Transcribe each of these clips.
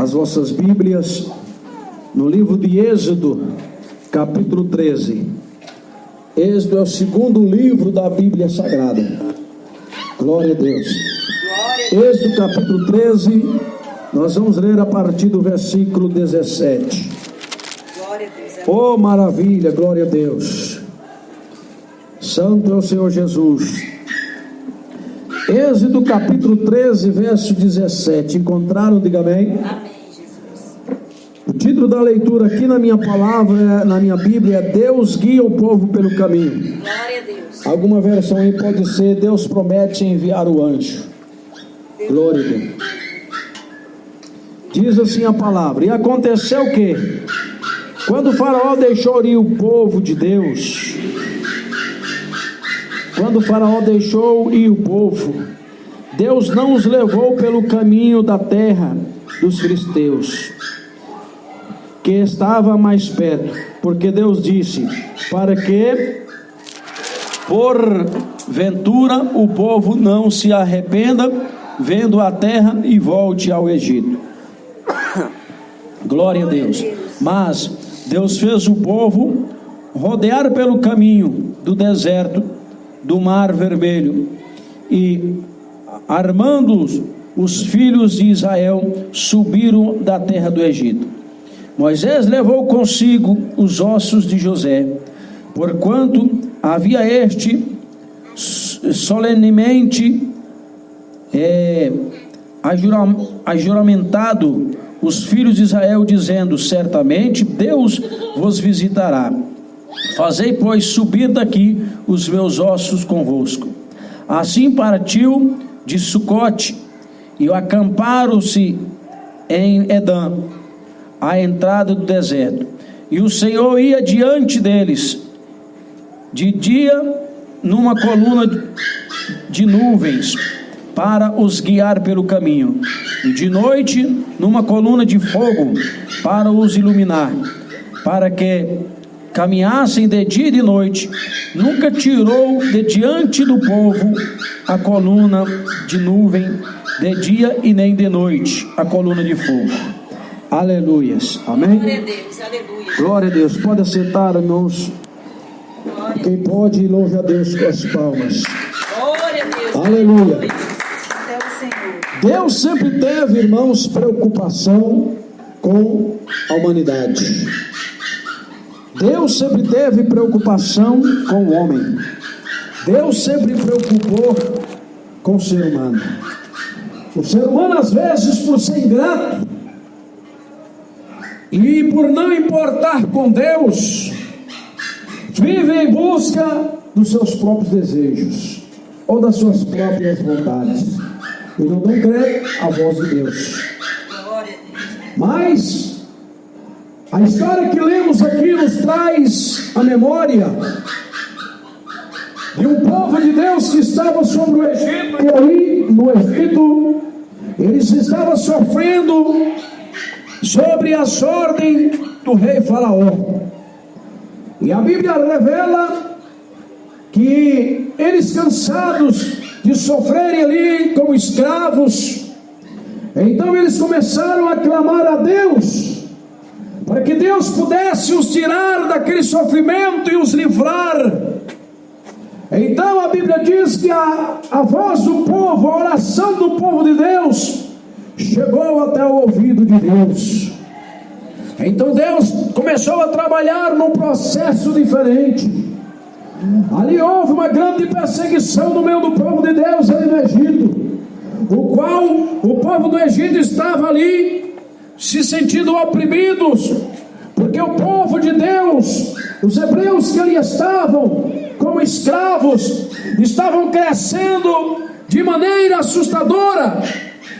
as vossas Bíblias no livro de Êxodo, capítulo 13. Êxodo é o segundo livro da Bíblia Sagrada. Glória a Deus. Êxodo, capítulo 13, nós vamos ler a partir do versículo 17. Glória a Deus. Oh, maravilha, glória a Deus. Santo é o Senhor Jesus. Êxodo capítulo 13, verso 17. Encontraram? Diga amém. Amém, Jesus. O título da leitura aqui na minha palavra, na minha Bíblia, é Deus guia o povo pelo caminho. Glória a Deus. Alguma versão aí pode ser Deus promete enviar o anjo. Glória a Deus. Diz assim a palavra: e aconteceu o quê? Quando o faraó deixou ir o povo de Deus, quando o faraó deixou ir o povo, Deus não os levou pelo caminho da terra dos filisteus, que estava mais perto, porque Deus disse, para que porventura o povo não se arrependa, vendo a terra e volte ao Egito. Glória a Deus. Mas Deus fez o povo rodear pelo caminho do deserto do Mar Vermelho, e armando os filhos de Israel subiram da terra do Egito. Moisés levou consigo os ossos de José, porquanto havia este solenemente ajuramentado os filhos de Israel, dizendo: certamente Deus vos visitará. Fazei, pois, subir daqui os meus ossos convosco. Assim partiu de Sucote, e acamparam-se em Edã, à entrada do deserto. E o Senhor ia diante deles, de dia numa coluna de nuvens, para os guiar pelo caminho, e de noite numa coluna de fogo, para os iluminar, para que caminhassem de dia e de noite. Nunca tirou de diante do povo a coluna de nuvem de dia e nem de noite a coluna de fogo. Aleluias. Amém. Glória a Deus. Aleluia. Glória a Deus. Pode sentar, irmãos. Quem pode, louve a Deus com as palmas. Glória a Deus. Aleluia. Até o Senhor. Deus sempre teve, irmãos, preocupação com a humanidade. Deus sempre teve preocupação com o homem. Deus sempre preocupou com o ser humano. O ser humano, às vezes, por ser ingrato e por não importar com Deus, vive em busca dos seus próprios desejos ou das suas próprias vontades, e não dão crédito à voz de Deus. Glória a Deus. Mas a história que lemos aqui nos traz a memória de um povo de Deus que estava sobre o Egito, e aí no Egito eles estavam sofrendo sobre as ordens do rei Faraó. E a Bíblia revela que eles, cansados de sofrerem ali como escravos, então eles começaram a clamar a Deus, para que Deus pudesse os tirar daquele sofrimento e os livrar. Então a Bíblia diz que a voz do povo, a oração do povo de Deus, chegou até o ouvido de Deus. Então Deus começou a trabalhar num processo diferente. Ali houve uma grande perseguição no meio do povo de Deus ali no Egito, o qual o povo do Egito estava ali se sentindo oprimidos, porque o povo de Deus, os hebreus que ali estavam como escravos, estavam crescendo de maneira assustadora,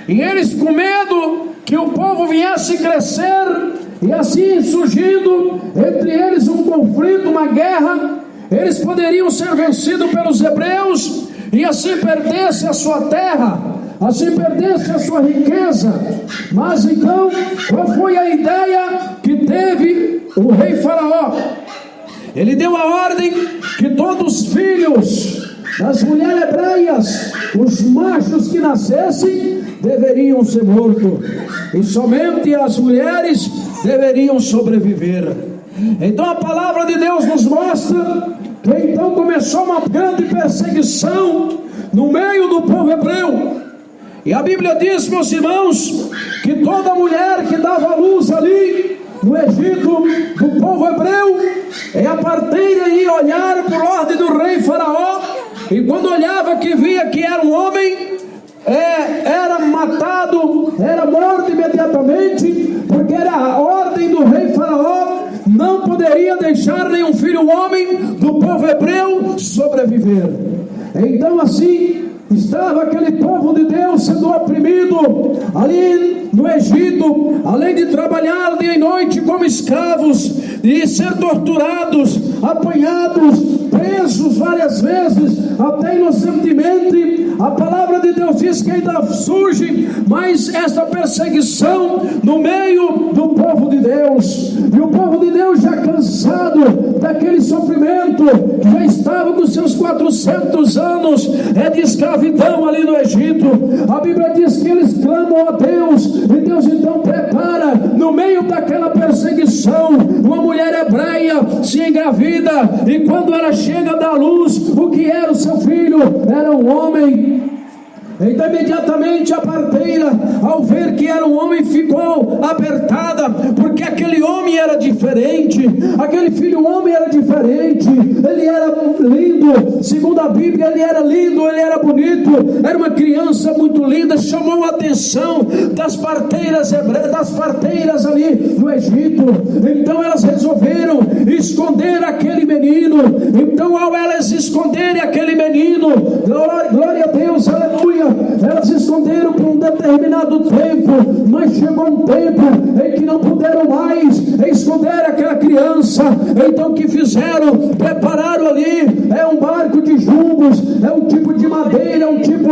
e eles, com medo que o povo viesse crescer, e assim surgindo entre eles um conflito, uma guerra, eles poderiam ser vencidos pelos hebreus, e assim perdesse a sua terra, assim perdesse a sua riqueza. Mas então, qual foi a ideia que teve o rei Faraó? Ele deu a ordem que todos os filhos das mulheres hebreias, os machos que nascessem, deveriam ser mortos, e somente as mulheres deveriam sobreviver. Então a palavra de Deus nos mostra que então começou uma grande perseguição no meio do povo hebreu. E a Bíblia diz, meus irmãos, que toda mulher que dava luz ali no Egito, do povo hebreu, a parteira ia olhar por ordem do rei Faraó, e quando olhava que via que era um homem, era matado, era morto imediatamente, porque era a ordem do rei Faraó, não poderia deixar nenhum filho homem do povo hebreu sobreviver. Então assim estava aquele povo de Deus sendo oprimido ali no Egito, além de trabalhar dia e noite como escravos, e ser torturados, apanhados, presos várias vezes, até inocentemente. A palavra de Deus diz que ainda surge mais essa perseguição no meio do povo de Deus, e o povo de Deus já cansado daquele sofrimento, já estava com seus 400 anos de escravidão ali no Egito. A Bíblia diz que eles clamam a Deus, e Deus então prepara no meio daquela perseguição. Uma mulher hebreia se engravida, e quando ela chega a dar luz, o que era o seu filho? Era um homem. Então imediatamente a parteira, ao ver que era um homem, ficou apertada, porque aquele homem era diferente, aquele filho homem era diferente, ele era lindo, segundo a Bíblia ele era lindo, ele era bonito, era uma criança muito linda, chamou a atenção das parteiras ali no Egito. Então elas resolveram esconder aquele menino. Então ao elas esconderem aquele menino, glória a Deus, aleluia, elas esconderam por um determinado tempo, mas chegou um tempo em que não puderam mais esconder aquela criança. Então o que fizeram? Prepararam ali um barco de juncos, um tipo de madeira, um tipo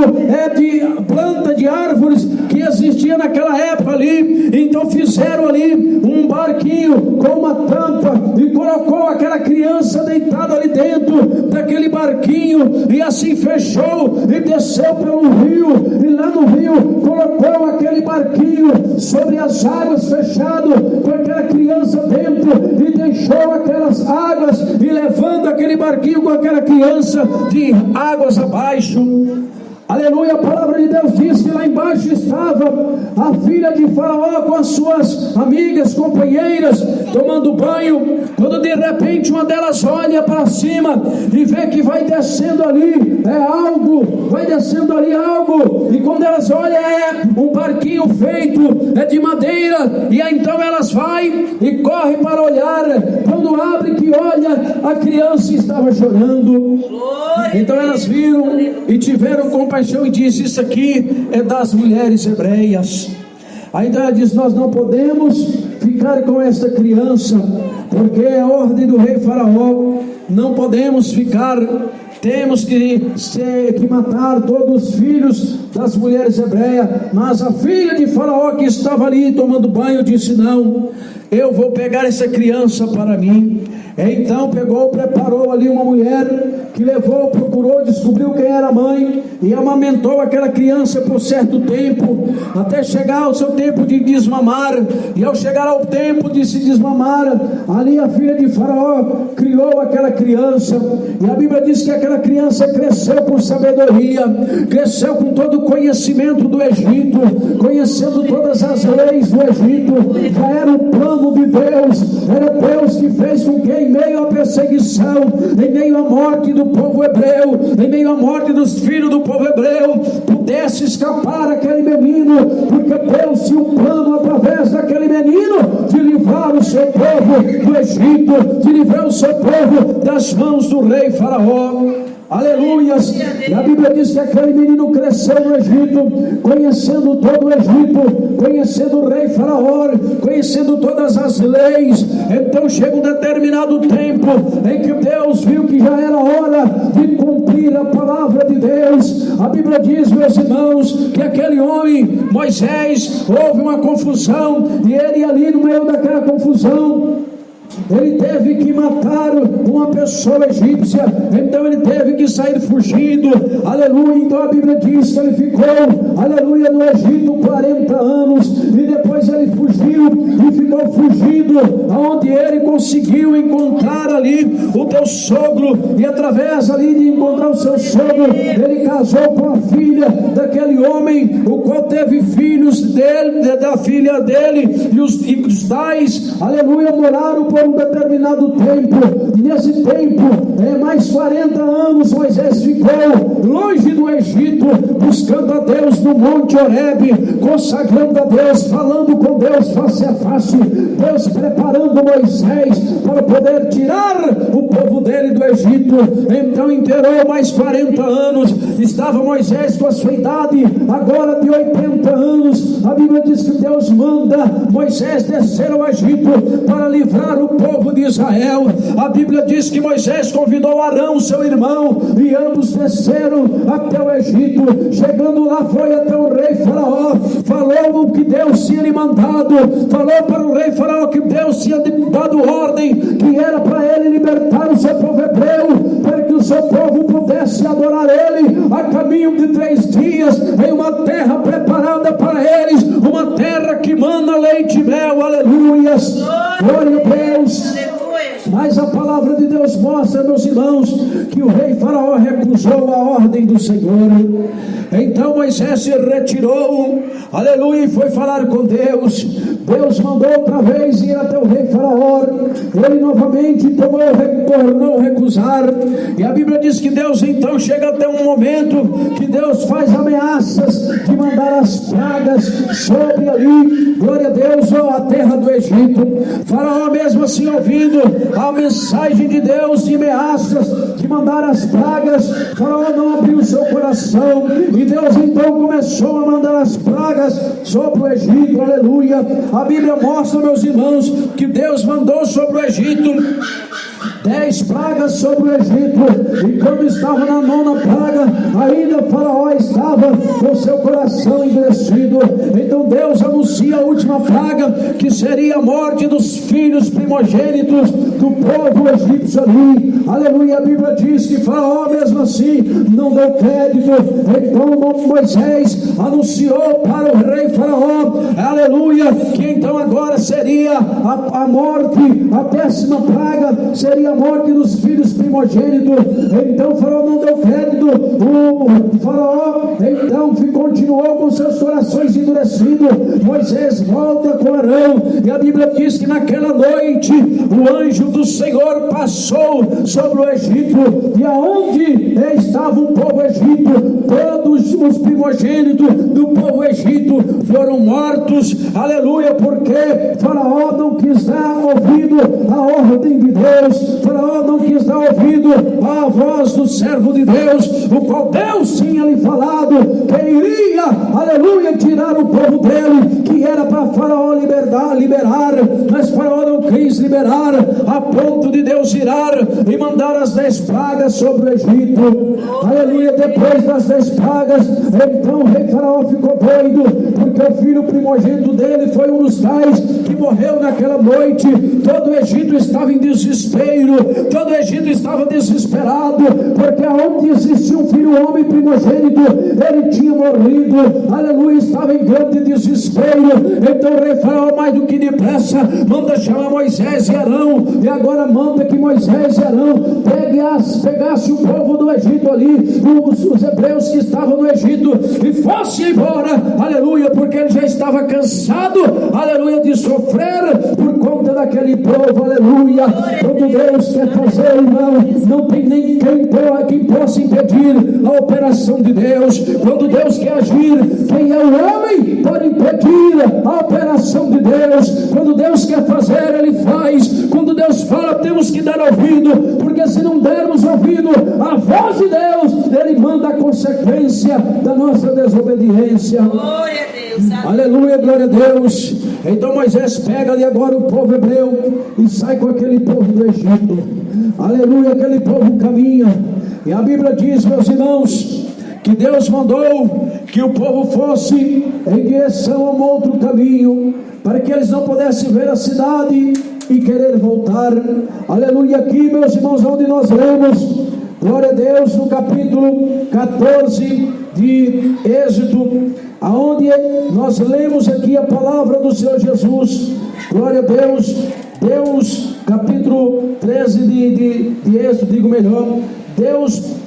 de planta de árvores que existia naquela época ali. Então fizeram ali um barquinho com uma tampa e colocou aquela criança deitada ali dentro daquele barquinho, e assim fechou e desceu pelo rio, e lá no rio colocou aquele barquinho sobre as águas, fechado com aquela criança dentro, e deixou aquelas águas, e levando aquele barquinho com aquela criança de águas abaixo. Aleluia, a palavra de Deus diz que lá embaixo estava a filha de Faraó com as suas amigas, companheiras, tomando banho, quando de repente uma delas olha para cima e vê que vai descendo ali vai descendo ali algo, e quando elas olham um barquinho feito de madeira, e aí então elas vai e corre para olhar. Quando abre que olha, a criança estava chorando. Então elas viram e tiveram compaixão e disse: isso aqui é das mulheres hebreias. Aí então ela diz: nós não podemos ficar com esta criança, porque é a ordem do rei Faraó, não podemos ficar, temos que matar todos os filhos das mulheres hebreias. Mas a filha de Faraó, que estava ali tomando banho, disse: não, eu vou pegar essa criança para mim. Então preparou ali uma mulher, que levou, procurou, descobriu quem era a mãe, e amamentou aquela criança por certo tempo, até chegar ao seu tempo de desmamar. E ao chegar ao tempo de se desmamar, ali a filha de Faraó criou aquela criança, e a Bíblia diz que aquela criança cresceu com sabedoria, cresceu com todo o conhecimento do Egito, conhecendo todas as leis do Egito. Já era o plano de Deus, era Deus que fez com que em meio à perseguição, em meio à morte do povo hebreu, em meio à morte dos filhos do povo hebreu, pudesse escapar aquele menino, porque Deus tinha um plano através daquele menino de livrar o seu povo do Egito, de livrar o seu povo das mãos do rei Faraó. Aleluias. E a Bíblia diz que aquele menino cresceu no Egito, conhecendo todo o Egito, conhecendo o rei Faraó, conhecendo todas as leis. Então chega um determinado tempo em que Deus viu que já era hora de cumprir a palavra de Deus. A Bíblia diz, meus irmãos, que aquele homem, Moisés, houve uma confusão, e ele ali no meio daquela confusão, ele teve que matar uma pessoa egípcia, então ele teve que sair fugindo, aleluia. Então a Bíblia diz que ele ficou, aleluia, no Egito 40 anos, e depois ele fugiu, e ficou fugido, aonde ele conseguiu encontrar ali o teu sogro, e através ali de encontrar o seu sogro, ele casou com a filha daquele homem, o qual teve filhos dele, da filha dele, e os tais, aleluia, moraram por um determinado tempo. Nesse tempo, mais 40 anos, Moisés ficou longe do Egito, buscando a Deus no Monte Horebe, consagrando a Deus, falando com Deus face a face, Deus preparando Moisés para poder tirar o povo dele do Egito. Então inteirou mais 40 anos, estava Moisés com a sua idade agora de 80 anos. A Bíblia diz que Deus manda Moisés descer ao Egito para livrar o povo de Israel. A Bíblia diz que Moisés convidou Arão, seu irmão, e ambos desceram até o Egito. Chegando lá, foi até o rei Faraó, falou o que Deus tinha lhe mandado, falou para o rei Faraó que Deus tinha dado ordem, que era para ele libertar o seu povo hebreu, para que o seu povo pudesse adorar ele a caminho de 3 dias, em uma terra preparada para eles, uma terra que mana leite e mel. Aleluias, glória a Deus. Mas a palavra de Deus mostra, meus irmãos, que o rei Faraó recusou a ordem do Senhor. Então Moisés se retirou, aleluia, e foi falar com Deus. Deus mandou outra vez ir até o rei Faraó. Ele novamente tornou a recusar. E a Bíblia diz que Deus então chega até um momento que Deus faz ameaças de mandar as pragas sobre ali, glória a Deus, a terra do Egito. Faraó mesmo assim, ouvindo a mensagem de Deus de ameaças de mandar as pragas, Faraó não abriu seu coração, e Deus então começou a mandar as pragas sobre o Egito. Aleluia. A Bíblia mostra, meus irmãos, que Deus mandou sobre o Egito 10 pragas sobre o Egito, e quando estava na 9ª praga, ainda Faraó estava com seu coração endurecido. Então Deus anuncia a última praga, que seria a morte dos filhos primogênitos do povo egípcio ali. Aleluia. A Bíblia diz que Faraó mesmo assim não deu crédito. Então Moisés anunciou para o rei Faraó, aleluia, que então agora seria a morte, a 10ª praga seria a morte dos filhos primogênitos. Então Faraó não deu crédito. O Faraó então continuou com seus corações endurecidos. Moisés volta com Arão, e a Bíblia diz que naquela noite o anjo do Senhor passou sobre o Egito, e aonde estava o povo egito, todos os primogênitos do povo egito foram mortos. Aleluia, porque Faraó não quis dar ouvido à ordem de Deus. Faraó não quis dar ouvido à voz do servo de Deus, o qual Deus tinha lhe falado que iria, aleluia, tirar o povo dele, que era para Faraó liberar, mas Faraó não quis liberar, a ponto de Deus irar e mandar as 10 pragas sobre o Egito. Aleluia. Depois das 10 pragas, então o rei Faraó ficou doido, porque o filho primogênito dele foi um dos tais que morreu naquela noite. Todo o Egito estava em desespero, todo o Egito estava desesperado, porque aonde existia um filho homem primogênito, ele tinha morrido. Aleluia, estava em grande desespero. Então o rei Faraó, mais do que depressa, manda chamar Moisés e Arão, e agora manda que Moisés e Arão pegasse o povo do Egito ali, os hebreus que estavam no Egito, e fosse embora, aleluia, porque ele já estava cansado, aleluia, de sofrer por conta daquele povo. Aleluia. Quando Deus quer fazer, irmão, não tem nem quem possa impedir a operação de Deus. Quando Deus quer agir, quem é o homem para impedir a operação de Deus? Quando Deus quer fazer, Ele faz. Quando Deus fala, temos que dar ouvido, porque se não dermos ouvido à voz de Deus, Ele manda a consequência da nossa desobediência. Glória a Deus. Aleluia, glória a Deus. Então Moisés pega ali agora o povo hebreu e sai com aquele povo do Egito. Aleluia, aquele povo caminha. E a Bíblia diz, meus irmãos, que Deus mandou que o povo fosse em direção a um outro caminho, para que eles não pudessem ver a cidade e querer voltar. Aleluia. Aqui, meus irmãos, onde nós lemos, glória a Deus, no capítulo 14 de Êxodo, aonde nós lemos aqui a palavra do Senhor Jesus. Glória a Deus. Deus, capítulo 13 de Êxodo, digo melhor, Deus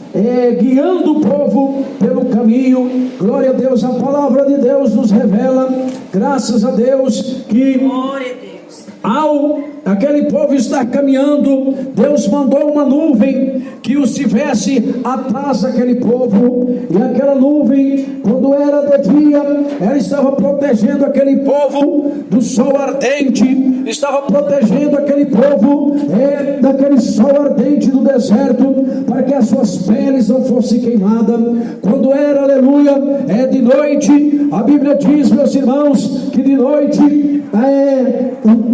guiando o povo pelo caminho. Glória a Deus. A palavra de Deus nos revela, graças a Deus, que Glória a Deus. ao aquele povo estar caminhando, Deus mandou uma nuvem que os tivesse atrás daquele povo, e aquela nuvem, quando era de dia, ela estava protegendo aquele povo do sol ardente, estava protegendo aquele povo daquele sol ardente do deserto, para que as suas peles não fossem queimadas. Quando era, aleluia, de noite, a Bíblia diz, meus irmãos, que de noite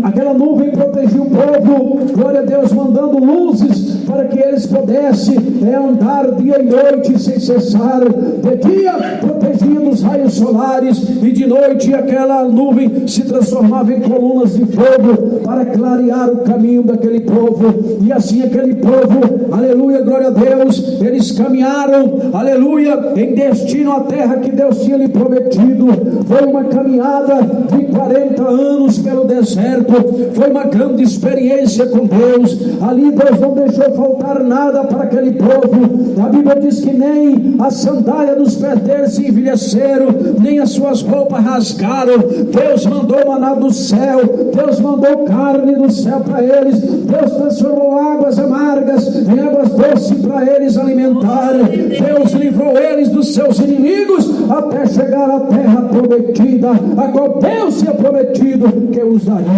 aquela nuvem protegia o povo, glória a Deus, mandando luzes para que eles pudessem andar dia e noite sem cessar. De dia protegia dos raios solares, e de noite aquela nuvem se transformava em colunas de fogo para clarear o caminho daquele povo. E assim aquele povo, aleluia, glória a Deus, eles caminharam, aleluia, em destino à terra que Deus tinha lhe prometido. Foi uma caminhada de 40 anos pelo deserto, foi uma grande experiência com Deus. Ali Deus não deixou faltar nada para aquele povo. A Bíblia diz que nem a sandália dos pés deles se envelheceram, nem as suas roupas rasgaram. Deus mandou maná do céu, Deus mandou carne do céu para eles, Deus transformou águas amargas em águas doces para eles alimentar. Deus livrou eles dos seus inimigos até chegar à terra prometida, a qual Deus tinha prometido que os daria.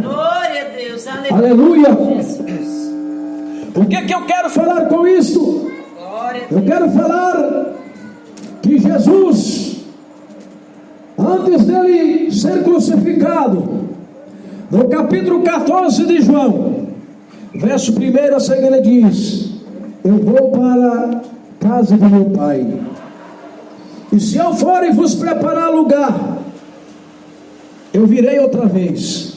Glória a Deus. Aleluia. Jesus. O que eu quero falar com isto? Glória a Eu Deus. quero falar que Jesus, antes dele ser crucificado, no capítulo 14 de João, verso 1 a seguir, ele diz: eu vou para a casa do meu Pai, e se eu for e vos preparar lugar, eu virei outra vez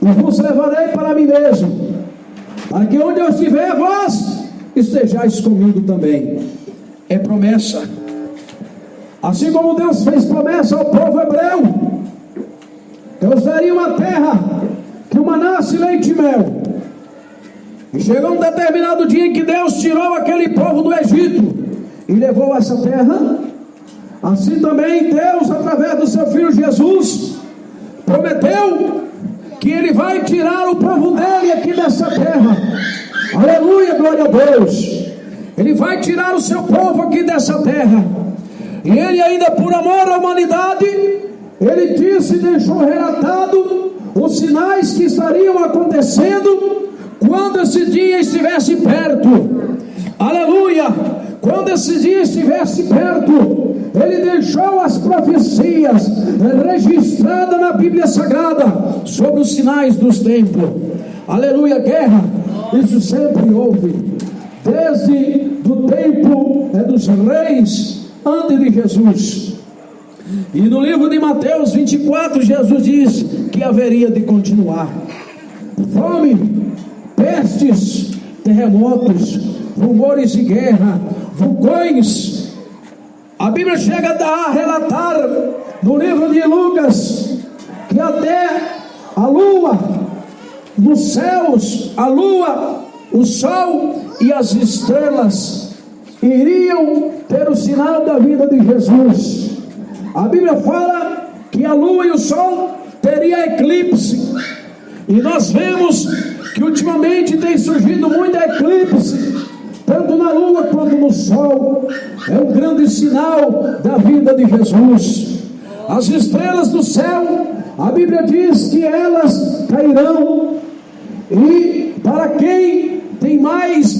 e vos levarei para mim mesmo, para que onde eu estiver, vós estejais comigo também. É promessa. Assim como Deus fez promessa ao povo hebreu, Deus daria uma terra que manasse leite e mel. E chegou um determinado dia em que Deus tirou aquele povo do Egito e levou essa terra. Assim também Deus, através do seu Filho Jesus, prometeu que Ele vai tirar o povo dele aqui dessa terra. Aleluia, glória a Deus. Ele vai tirar o seu povo aqui dessa terra. E Ele ainda, por amor à humanidade, Ele disse e deixou relatado os sinais que estariam acontecendo quando esse dia estivesse perto. Aleluia. Quando esse dia estivesse perto, Ele deixou as profecias registradas na Bíblia Sagrada sobre os sinais dos tempos. Aleluia. Guerra, isso sempre houve, desde o tempo dos reis antes de Jesus. E no livro de Mateus 24, Jesus diz que haveria de continuar fome, pestes, terremotos, rumores de guerra, vulcões. A Bíblia chega a relatar no livro de Lucas que até a lua, nos céus, a lua, o sol e as estrelas iriam ter o sinal da vida de Jesus. A Bíblia fala que a lua e o sol teria eclipse, e nós vemos que ultimamente tem surgido muito eclipse, tanto na lua quanto no sol. É um grande sinal da vida de Jesus. As estrelas do céu, a Bíblia diz que elas cairão, e para quem tem mais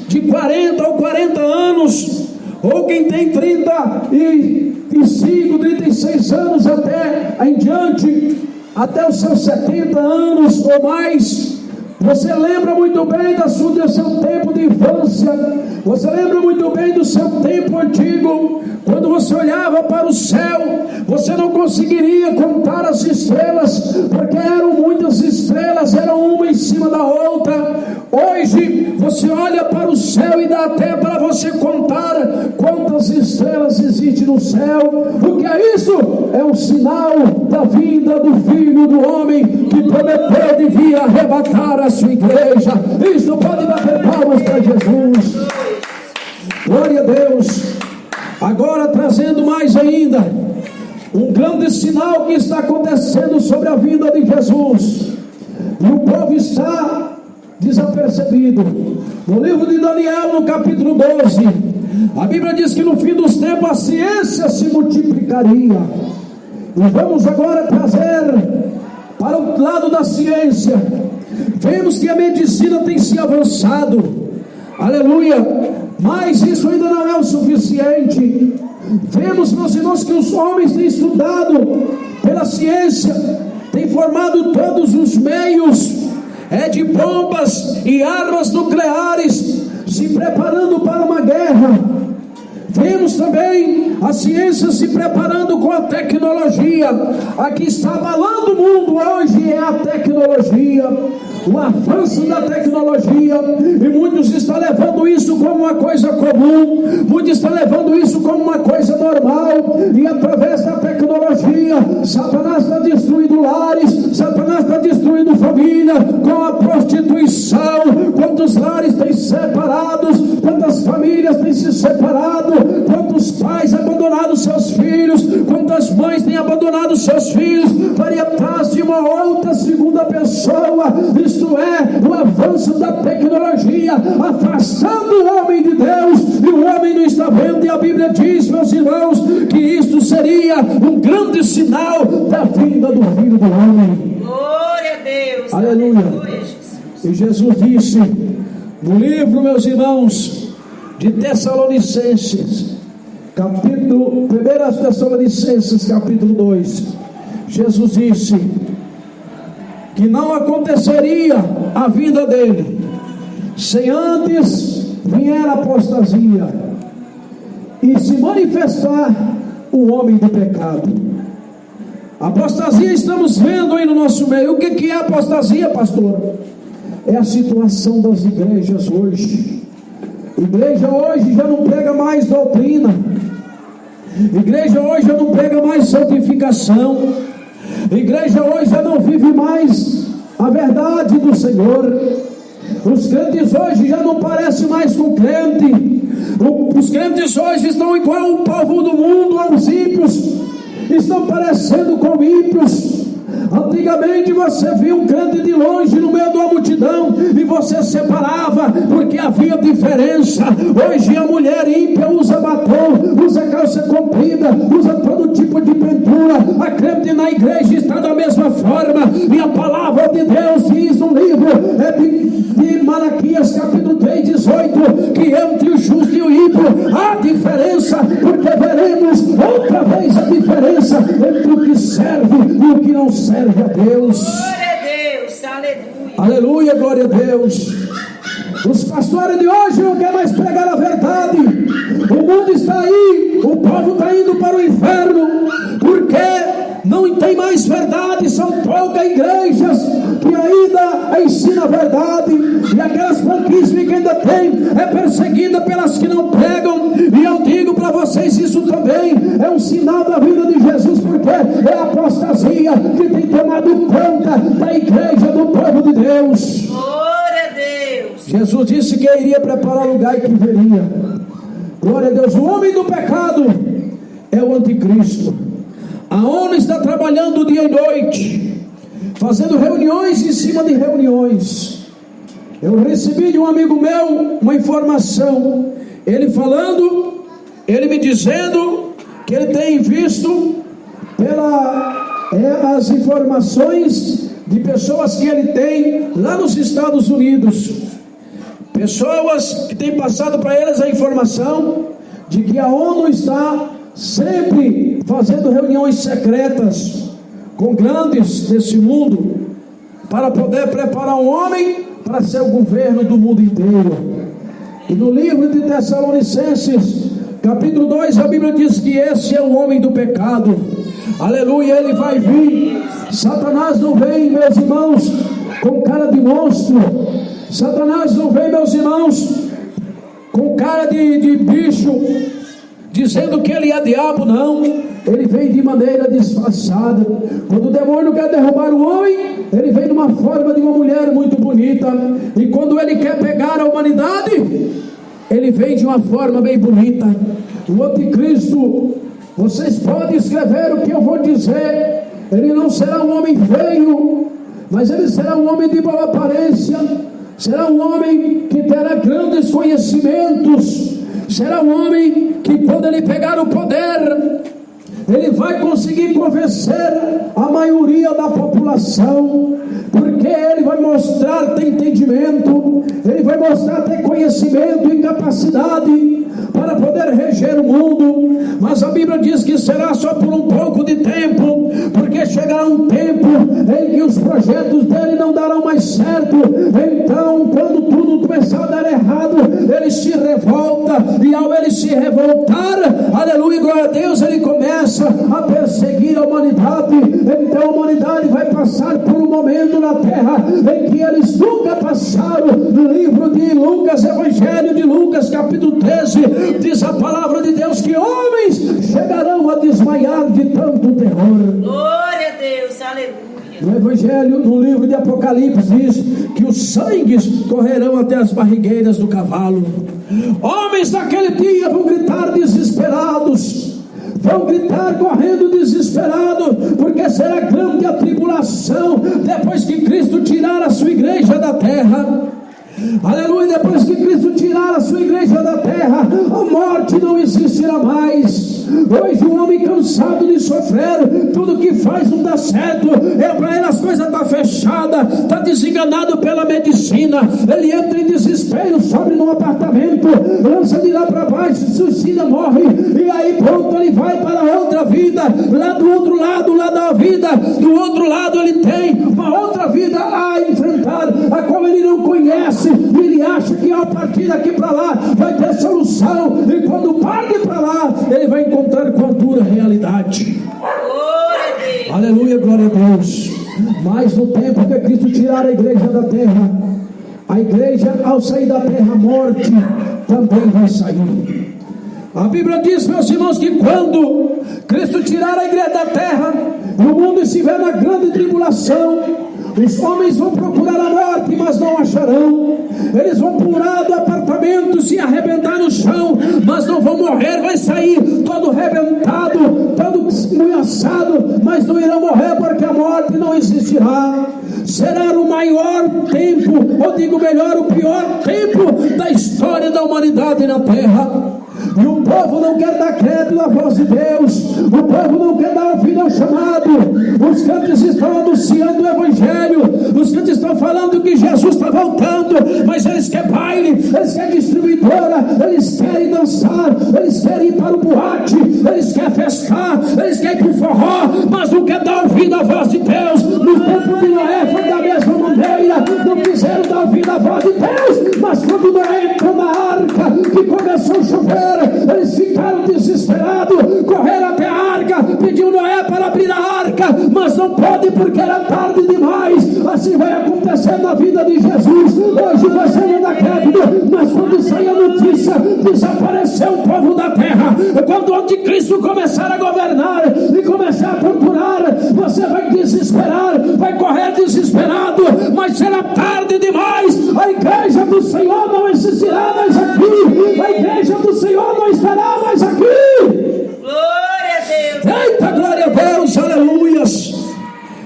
de 40 ou 40 anos, ou quem tem 35, 36 anos até em diante, até os seus 70 anos ou mais, você lembra muito bem do seu tempo de infância, você lembra muito bem do seu tempo antigo, quando você olhava para o céu, você não conseguiria contar as estrelas, porque eram muitas estrelas do céu. O que é isso? É um sinal da vinda do Filho do Homem, que prometeu de vir arrebatar a sua igreja. Isto pode bater palmas para Jesus. Glória a Deus. Agora trazendo mais ainda um grande sinal que está acontecendo sobre a vinda de Jesus, e o povo está desapercebido. No livro de Daniel, no capítulo 12, a Bíblia diz que no fim dos tempos a ciência se multiplicaria. E vamos agora trazer para o lado da ciência. Vemos que a medicina tem se avançado, aleluia, mas isso ainda não é o suficiente. Vemos, meus irmãos, que os homens têm estudado pela ciência, têm formado todos os meios de bombas e armas nucleares, se preparando para uma guerra. Vemos também a ciência se preparando com a tecnologia. A que está abalando o mundo hoje é a tecnologia, o avanço da tecnologia, e muitos estão levando isso como uma coisa comum, muitos estão levando isso como uma coisa normal, e através da tecnologia, Satanás está destruindo lares, Satanás está destruindo família, com a prostituição. Quantos lares têm separados, quantas famílias têm se separado, quantos pais abandonado seus filhos, quantas mães têm abandonado seus filhos para ir atrás de uma outra segunda pessoa. Isto é o avanço da tecnologia, afastando o homem de Deus, e o homem não está vendo. E a Bíblia diz, meus irmãos, que isto seria um grande sinal da vinda do Filho do Homem. Glória a Deus. Aleluia. Aleluia, E Jesus disse no livro, meus irmãos, de Tessalonicenses, capítulo 1 Tessalonicenses, capítulo 2, Jesus disse que não aconteceria a vinda dele sem antes vier a apostasia e se manifestar o homem do pecado. Apostasia estamos vendo aí no nosso meio. O que é apostasia, pastor? É a situação das igrejas hoje. Igreja hoje já não prega mais doutrina, igreja hoje já não prega mais santificação, igreja hoje já não vive mais a verdade do Senhor. Os crentes hoje já não parecem mais com crente. Os crentes hoje estão igual o povo do mundo, aos ímpios, estão parecendo com ímpios. Antigamente você via um crente de longe no meio de uma multidão e você separava porque havia diferença. Hoje a mulher ímpia usa batom, usa calça comprida, usa todo tipo de pintura. A crente na igreja está da mesma forma, e a palavra de Deus diz no livro de Malaquias capítulo 3, 18, que entre o justo e o ímpio há diferença, porque veremos outra vez a diferença entre o que serve e o que não serve a Deus. Glória a Deus, aleluia. Aleluia, glória a Deus. Os pastores de hoje não querem mais pregar a verdade. O mundo está aí, o povo está indo para o inferno, porque não tem mais verdade. São poucas igrejas que ainda ensinam a verdade, e aquelas pouquíssimas que ainda tem é perseguida pelas que não pregam. E eu digo para vocês, isso também é um sinal da vida de Jesus, porque é a apostasia que tem tomado conta da igreja, do povo de Deus. Glória a Deus. Jesus disse que iria preparar lugar e que viria. Glória a Deus. O homem do pecado é o anticristo. A ONU está trabalhando dia e noite, fazendo reuniões em cima de reuniões. Eu recebi de um amigo meu uma informação, ele me dizendo que ele tem visto as informações de pessoas que ele tem lá nos Estados Unidos, pessoas que têm passado para eles a informação de que a ONU está sempre fazendo reuniões secretas com grandes desse mundo, para poder preparar um homem para ser o governo do mundo inteiro. E no livro de Tessalonicenses, capítulo 2, a Bíblia diz que esse é o homem do pecado. Aleluia, ele vai vir. Satanás não vem, meus irmãos, com cara de monstro. Satanás não vem, meus irmãos, com cara de bicho, dizendo que ele é diabo, não. Ele vem de maneira disfarçada. Quando o demônio quer derrubar o homem, ele vem numa forma de uma mulher muito bonita. E quando ele quer pegar a humanidade, ele vem de uma forma bem bonita. O anticristo, vocês podem escrever o que eu vou dizer. Ele não será um homem feio, mas ele será um homem de boa aparência. Será um homem que terá grandes conhecimentos. Será um homem que, quando ele pegar o poder, ele vai conseguir convencer a maioria da população, porque ele vai mostrar ter entendimento, ele vai mostrar ter conhecimento e capacidade para poder reger o mundo. Mas a Bíblia diz que será só por um pouco de tempo, porque chegará um tempo em que os projetos dele não darão mais certo. Então, quando tudo começar a dar errado, ele se revolta, e ao ele se revoltar, aleluia, glória a Deus, ele começa a perseguir a humanidade. Então a humanidade vai passar por um momento na terra em que eles nunca passaram. No livro de Lucas, Evangelho de Lucas, capítulo 13, diz a palavra de Deus que homens chegarão a desmaiar de tanto terror. Glória a Deus, aleluia. No Evangelho, no livro de Apocalipse, diz que os sangues correrão até as barrigueiras do cavalo. Homens daquele dia vão gritar desesperados, vão gritar correndo desesperado, porque será grande a tribulação depois que Cristo tirar a sua igreja da terra. Aleluia, depois que Cristo tirar a sua igreja da terra, a morte não existirá mais. Hoje o homem cansado de sofrer, tudo que faz não dá certo, para ele as coisas estão fechadas, está desenganado pela medicina, ele entra em desespero, sobe num apartamento, lança de lá para baixo, suicida, morre, e aí pronto, ele vai para outra vida, lá do outro lado, lá da vida, do outro lado ele tem uma outra vida a enfrentar, a qual ele não conhece. Ele acha que ao partir daqui para lá vai ter solução, e quando parte para lá ele vai encontrar com a dura realidade. Glória a Deus. Aleluia, glória a Deus. Mas no tempo que Cristo tirar a igreja da terra, a igreja ao sair da terra, a morte também vai sair. A Bíblia diz, meus irmãos, que quando Cristo tirar a igreja da terra, o mundo estiver na grande tribulação, os homens vão procurar a morte, mas não acharão. Eles vão pular do apartamento, se arrebentar no chão, mas não vão morrer. Vai sair todo arrebentado, todo esmiuçado, mas não irão morrer, porque a morte não existirá. Será o maior tempo, ou digo melhor, o pior tempo da história da humanidade na terra. E o povo não quer dar crédito à voz de Deus, o povo não quer dar ouvido ao chamado. Os crentes estão anunciando o Evangelho, os crentes estão falando que Jesus está voltando, mas eles querem baile, eles querem distribuidora, eles querem dançar, eles querem ir para o boate, eles querem festar, eles querem ir para o forró, mas não quer dar ouvido à voz de Deus. No tempo de Noé foi da mesma maneira, não quiseram dar ouvido à voz de Deus, mas quando Noé entrou na arca, que começou a chover, eles ficaram desesperados, correram até a arca, pediu Noé para abrir a arca, mas não pode porque era tarde demais. Assim vai acontecer na vida de Jesus. Hoje você não dá crédito, mas quando sair a notícia, desapareceu o povo da terra. Quando o anticristo começar a governar e começar a torturar, você vai desesperar, vai correr desesperado, mas será tarde demais. A igreja do Senhor não existirá mais aqui, a igreja do Senhor não estará mais aqui. Glória a Deus. Eita, glória a Deus, aleluias.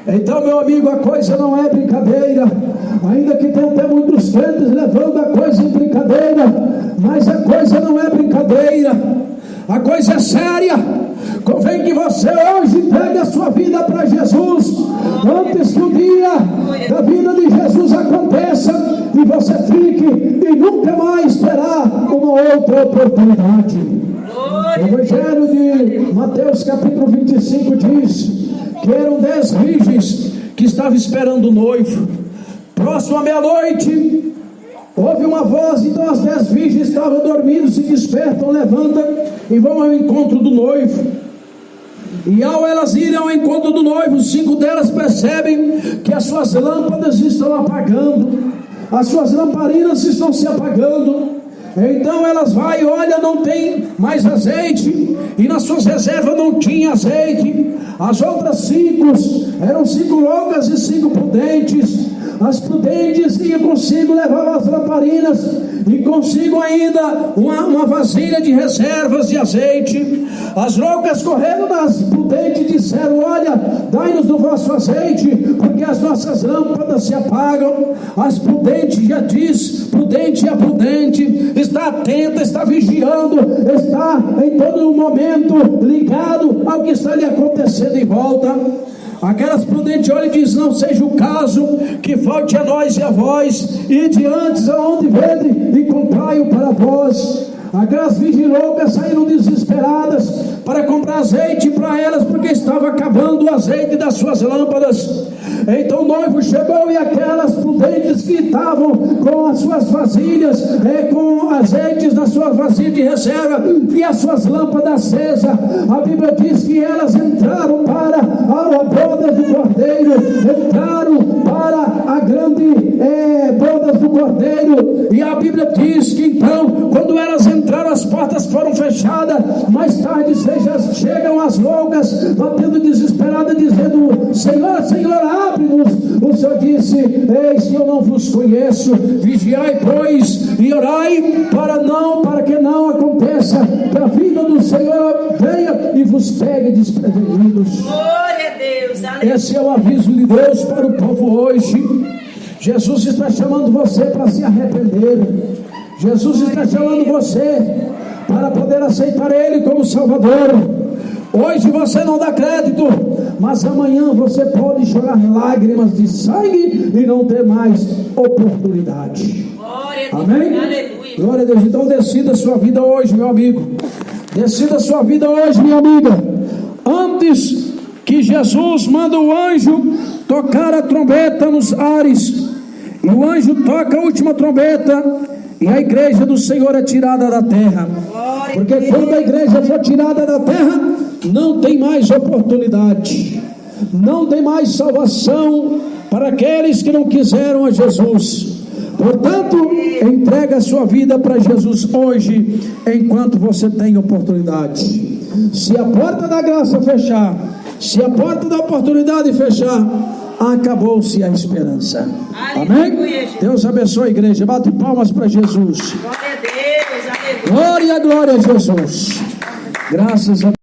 Então, meu amigo, a coisa não é brincadeira, ainda que tenha até muitos crentes levando a coisa em brincadeira, mas a coisa não é brincadeira, a coisa é séria. Convém que você hoje entregue a sua vida para Jesus, antes que o dia da vida de Jesus aconteça e você fique e nunca mais terá uma outra oportunidade. O Evangelho de Mateus capítulo 25 diz que eram 10 virgens que estavam esperando o noivo. Próximo à meia-noite, houve uma voz, então as 10 virgens estavam dormindo, se despertam, levantam e vão ao encontro do noivo. E ao elas irem ao encontro do noivo, 5 delas percebem que as suas lâmpadas estão apagando, as suas lamparinas estão se apagando. Então elas vai e olha, não tem mais azeite, e nas suas reservas não tinha azeite. As outras 5 eram 5 loucas e 5 prudentes. As prudentes iam consigo, levavam as lamparinas e consigo ainda uma vasilha de reservas de azeite. As loucas correram das prudentes e disseram: olha, dai-nos do vosso azeite, porque as nossas lâmpadas se apagam. As prudentes já diz, prudente é prudente, está atenta, está vigiando, está em todo momento ligado ao que está lhe acontecendo em volta. Aquelas prudentes olham e dizem: não seja o caso que falte a nós e a vós, e de antes aonde vede e comprai-o para vós. Aquelas vigilocas saíram desesperadas para comprar azeite para elas, porque estava acabando o azeite das suas lâmpadas. Então o noivo chegou, e aquelas prudentes que estavam com as suas vasilhas, com azeites nas suas vasilhas de reserva e as suas lâmpadas acesas, a Bíblia diz que elas entraram para a boda do Cordeiro, entraram para a grande boda do Cordeiro. E a Bíblia diz que então, quando elas entraram, as portas foram fechadas. Mais tarde chegam as loucas, batendo desesperada, dizendo: Senhor, Senhor, abre-nos. O Senhor disse: eis que eu não vos conheço. Vigiai, pois, e orai, para que não aconteça que a vinda do Senhor venha e vos pegue desprevenidos. Glória a Deus, aleluia. Esse é o aviso de Deus para o povo hoje. Jesus está chamando você para se arrepender. Jesus está chamando você para poder aceitar Ele como Salvador. Hoje você não dá crédito, mas amanhã você pode chorar lágrimas de sangue e não ter mais oportunidade. Glória a Deus, Amém? aleluia. Glória a Deus. Então decida a sua vida hoje, meu amigo. Decida a sua vida hoje, minha amiga. Antes que Jesus manda o anjo tocar a trombeta nos ares, e o anjo toca a última trombeta, e a igreja do Senhor é tirada da terra. Porque quando a igreja for tirada da terra, não tem mais oportunidade, não tem mais salvação para aqueles que não quiseram a Jesus. Portanto, entrega a sua vida para Jesus hoje, enquanto você tem oportunidade. Se a porta da graça fechar, se a porta da oportunidade fechar, acabou-se a esperança. Amém? Deus abençoe a igreja. Bate palmas para Jesus. Glória a Deus, aleluia. Glória a Jesus. Graças a Deus.